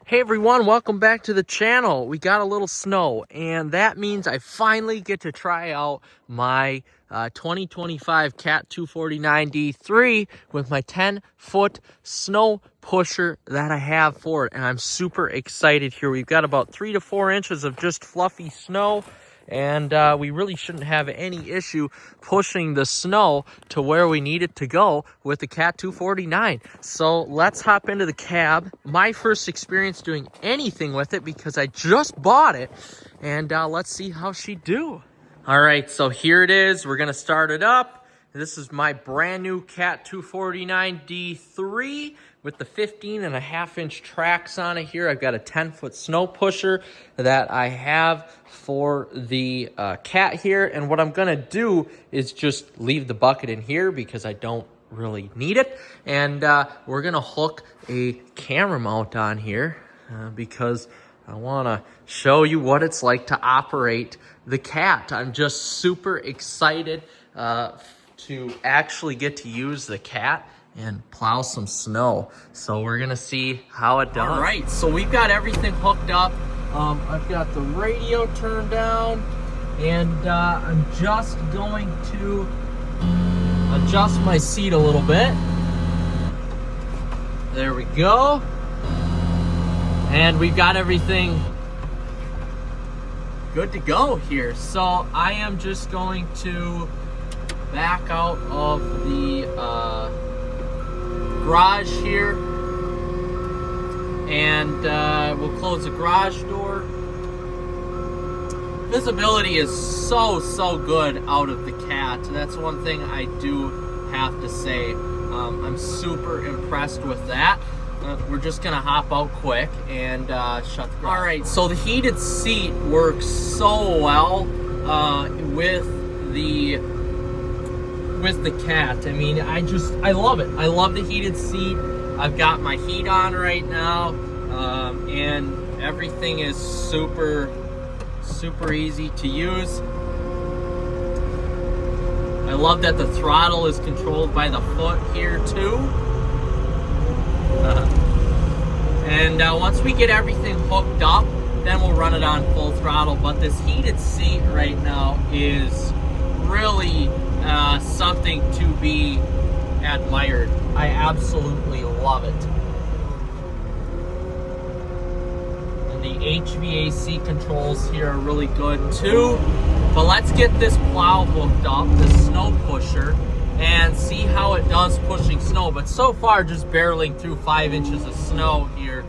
Hey everyone, welcome back to the channel. We got a little snow, and that means I finally get to try out my 2025 Cat 249D3 with my 10-foot snow pusher that I have for it, and I'm super excited here. We've got about 3 to 4 inches of just fluffy snow, and we really shouldn't have any issue pushing the snow to where we need it to go with the Cat 249. So let's hop into the cab. My first experience doing anything with it because I just bought it, and let's see how she do. All right, so here it is. We're gonna start it up. This is my brand new Cat 249D3 with the 15.5-inch tracks on it here. I've got a 10-foot snow pusher that I have for the Cat here. And what I'm gonna do is just leave the bucket in here because I don't really need it. And we're gonna hook a camera mount on here because I wanna show you what it's like to operate the Cat. I'm just super excited to actually get to use the Cat and plow some snow. So we're gonna see how it does. All right, so we've got everything hooked up. I've got the radio turned down, and I'm just going to adjust my seat a little bit. There we go. And we've got everything good to go here. So I am just going to back out of the garage here, and we'll close the garage door. Visibility is so good out of the Cat. That's one thing I do have to say. I'm super impressed with that. We're just gonna hop out quick and shut the garage. All right, so the heated seat works so well with the Cat. I mean, I love it. I love the heated seat. I've got my heat on right now, and everything is super easy to use. I love that the throttle is controlled by the foot here too. And once we get everything hooked up, then we'll run it on full throttle. But this heated seat right now is really something to be admired. I absolutely love it. And the HVAC controls here are really good too. But let's get this plow hooked up, this snow pusher, and see how it does pushing snow. But so far, just barreling through 5 inches of snow here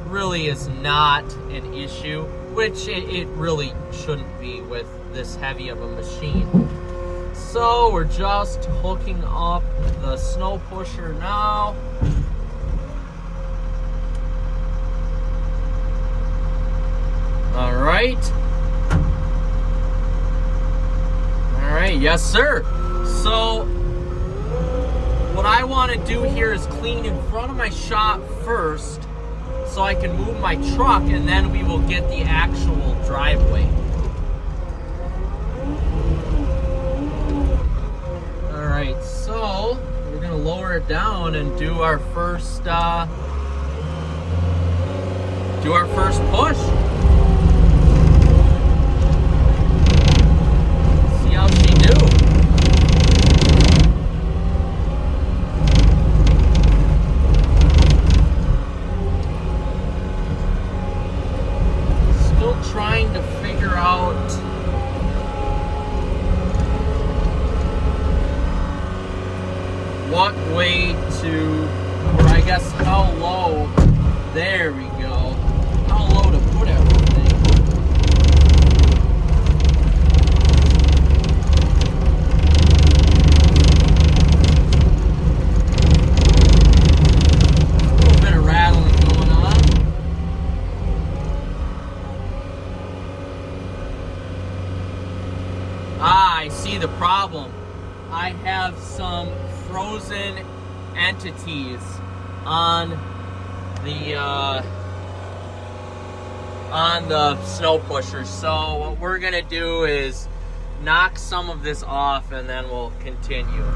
really is not an issue, which it really shouldn't be with this heavy of a machine. So we're just hooking up the snow pusher now. All right. All right, yes sir. So what I want to do here is clean in front of my shop first so I can move my truck, and then we will get the actual driveway. All right, so we're gonna lower it down and do our first push. See how she do. Trying to figure out what way to, or I guess how low, there we go, how low to put everything. A little bit of rattling going on. I see the problem. I have some frozen entities on the snow pusher. So what we're gonna do is knock some of this off, and then we'll continue.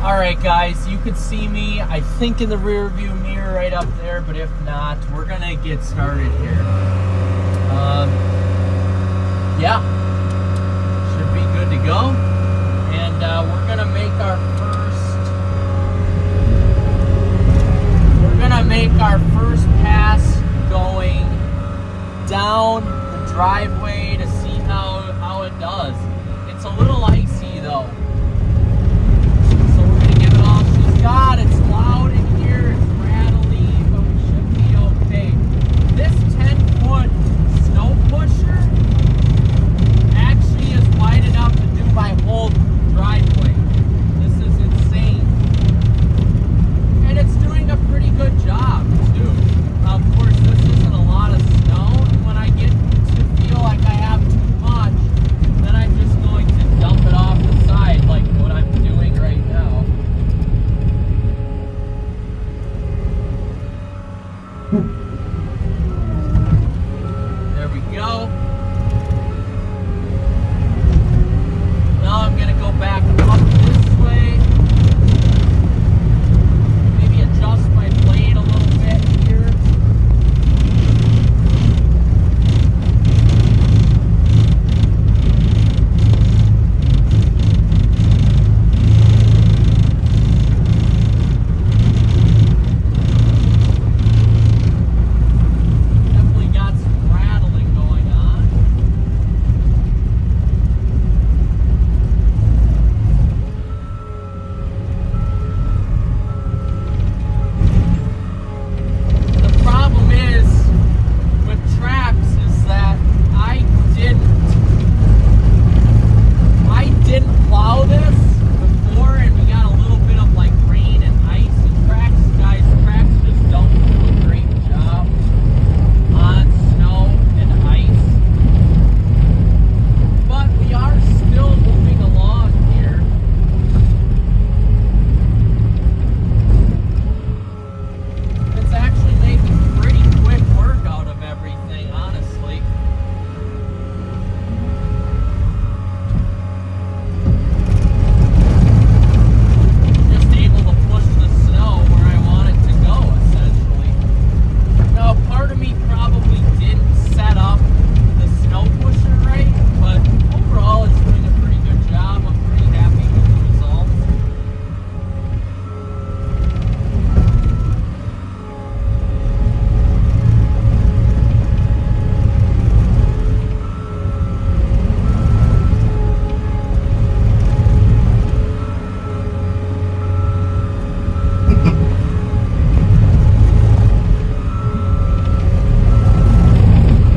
All right, guys, you can see me, I think, in the rear view mirror. right up there, but if not, we're gonna get started here. Yeah, should be good to go. And we're gonna make our first pass going down the driveway to see how it does. It's a little icy though, so we're gonna give it all she's got. It's loud in here, it's rattly, but we should be okay. This 10-foot snow pusher actually is wide enough to do my whole driveway. This is insane, and it's doing a pretty good job too. Of course, this isn't a lot of snow, and when I get to feel like I have too much, then I'm just going to dump it off the side like what I'm doing right now. There we go. Now I'm going to go back up this way. Maybe adjust my blade a little bit here. Definitely got some rattling going on. The problem is with tracks is that I didn't plow this before, and we got a little bit of like rain and ice and tracks. Guys, tracks just don't do a great job on snow and ice. But we are still moving along here. It's actually making pretty quick work out of everything, honestly. Just able to push the snow where I want it to go, essentially. Now, part of me probably didn't set up the snow pusher right, but overall it's doing a pretty good job. I'm pretty happy with the results.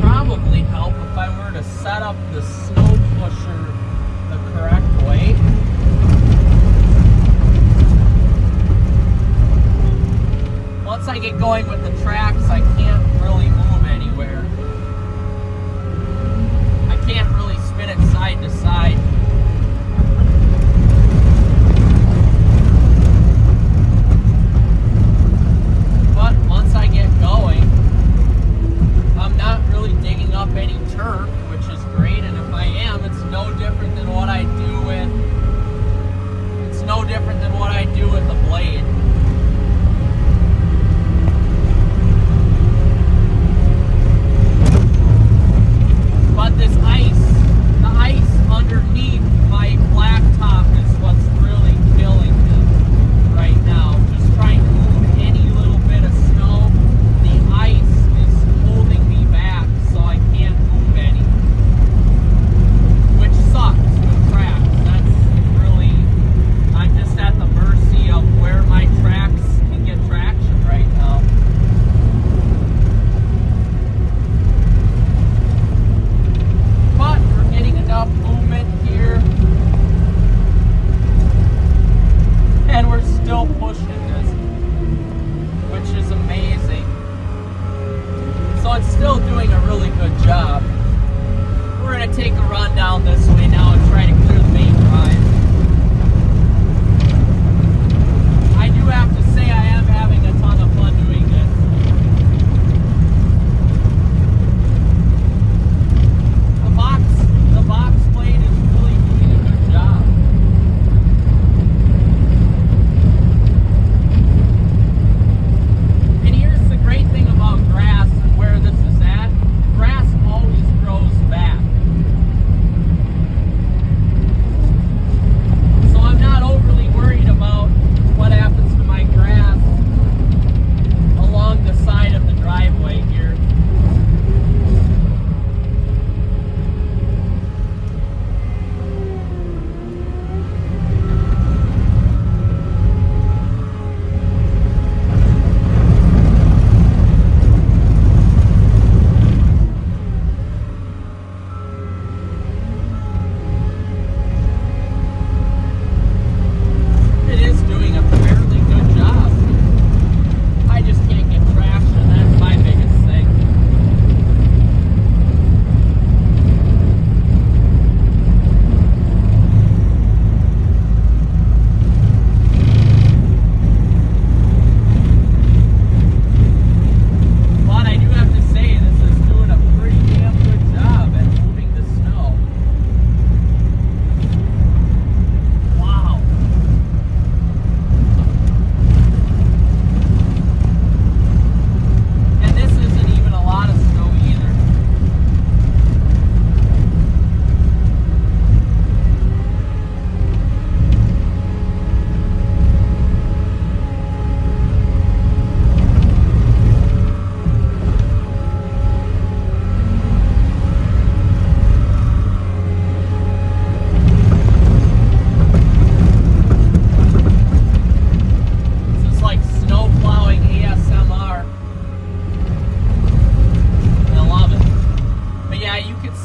Probably help if I were to set up the snow pusher the correct way. Once I get going with the tracks, I can't really move anywhere. I can't really spin it side to side. But once I get going, I'm not really digging up any turf, which is great, and if I am, it's no different than what I do with a blade. But this ice, the ice underneath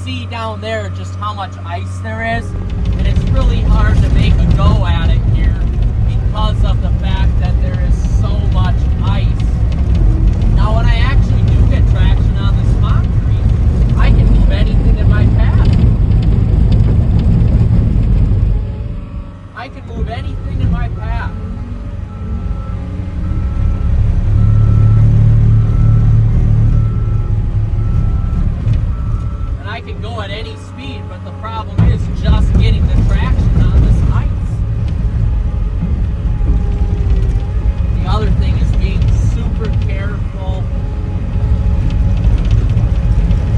see down there just how much ice there is, and it's really hard to make a go at it here because of the fact that there is so much ice. Now when I actually do get traction on this concrete, I can move anything in my path. I can move anything in my path. And I can go at any speed, but the problem is just getting the traction on this ice. The other thing is being super careful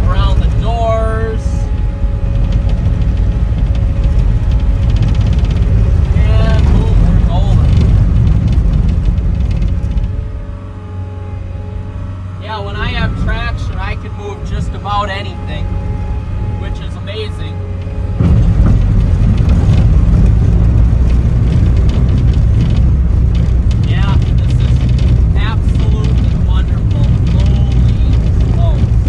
around the doors. And boom, we're golden. Yeah, when I have traction, I can move just about anything, which is amazing. Yeah, this is absolutely wonderful. Holy smokes.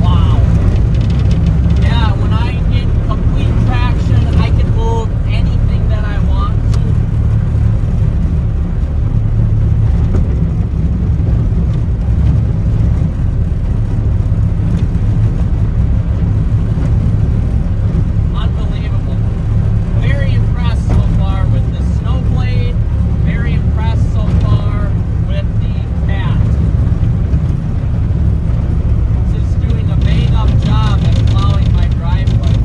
Wow. Yeah, when I get complete traction, I can move anything that I want to. Unbelievable. Very impressed so far with the snow blade. Very impressed so far with the cat. This is doing a bang-up job at plowing my driveway.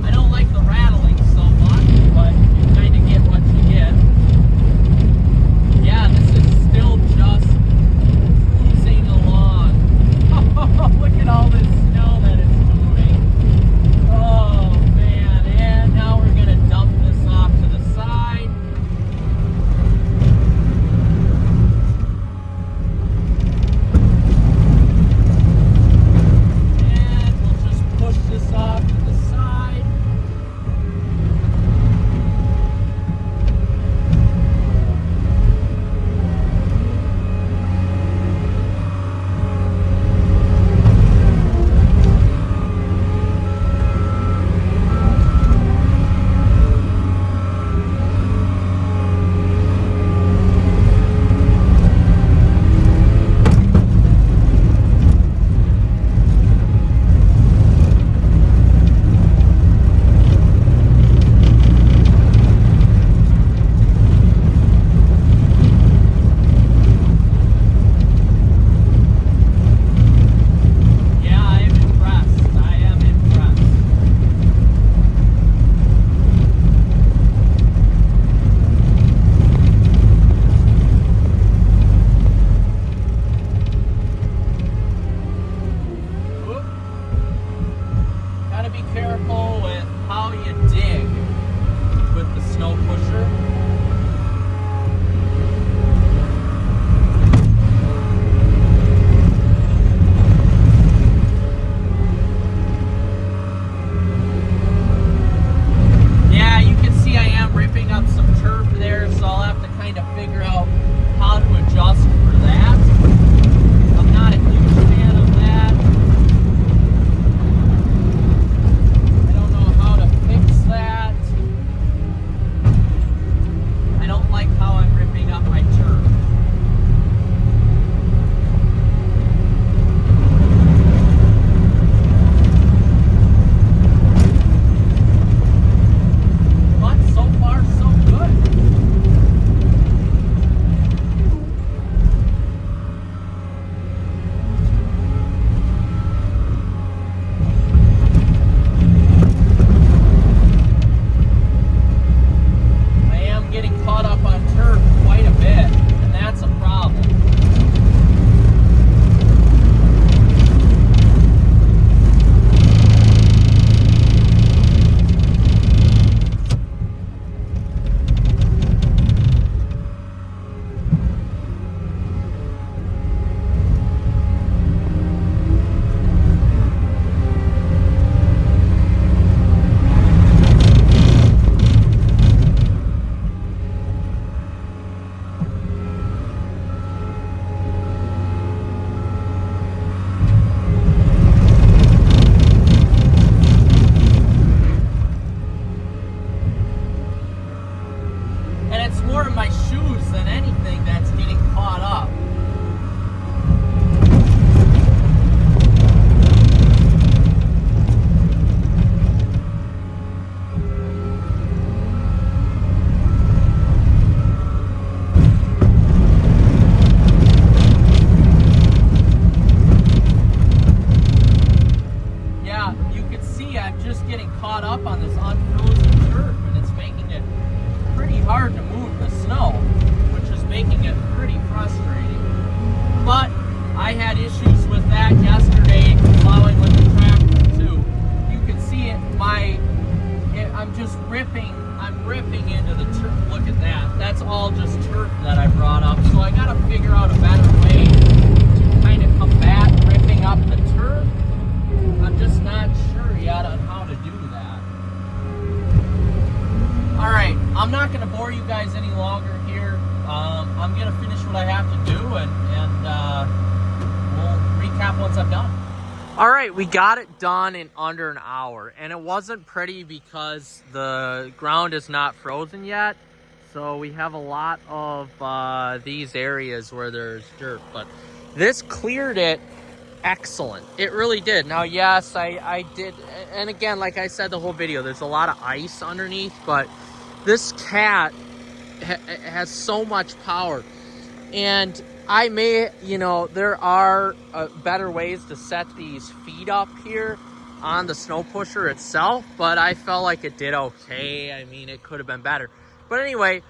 I don't like the rattling so much, but you kind of get what you get. Yeah, this is still just cruising along. Look at all this snow that it's moving. Oh man, and now we're gonna dump this off to the side. And we'll just push this off to the side. Yeah, I am impressed. I am impressed. Whoop. Gotta be careful with how you dig with the snow pusher. Yeah, you can see I am ripping up some turf there, so I'll have to kind of figure out how to adjust for that. I'm not a huge fan of that. I don't know how to fix that. I don't like how I'm ripping up my turf. But so far, so good. I'm gonna finish what I have to do, and we'll recap once I'm done. All right, we got it done in under an hour, and it wasn't pretty because the ground is not frozen yet. So we have a lot of these areas where there's dirt, but this cleared it excellent. It really did. Now, yes, I did, and again, like I said the whole video, there's a lot of ice underneath, but this cat has so much power. And I may, you know, there are better ways to set these feet up here on the snow pusher itself, but I felt like it did okay. I mean, it could have been better. But anyway,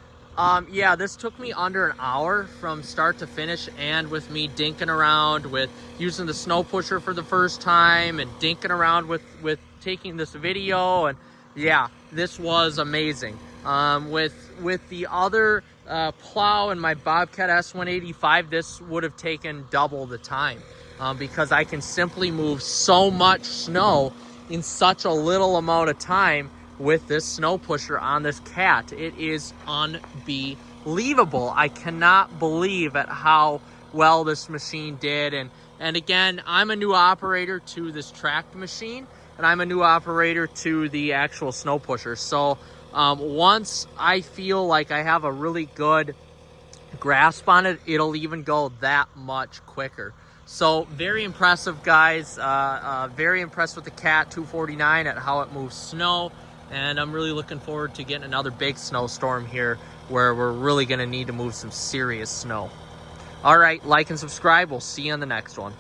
yeah, this took me under an hour from start to finish, and with me dinking around with using the snow pusher for the first time and dinking around with taking this video, and yeah, this was amazing. With the other plow and my Bobcat S185, this would have taken double the time because I can simply move so much snow in such a little amount of time with this snow pusher on this cat. It is unbelievable. I cannot believe at how well this machine did. And again, I'm a new operator to this tracked machine, and I'm a new operator to the actual snow pusher. So once I feel like I have a really good grasp on it, it'll even go that much quicker. So very impressive, guys. Very impressed with the Cat 249 at how it moves snow. And I'm really looking forward to getting another big snowstorm here where we're really going to need to move some serious snow. All right, like and subscribe. We'll see you on the next one.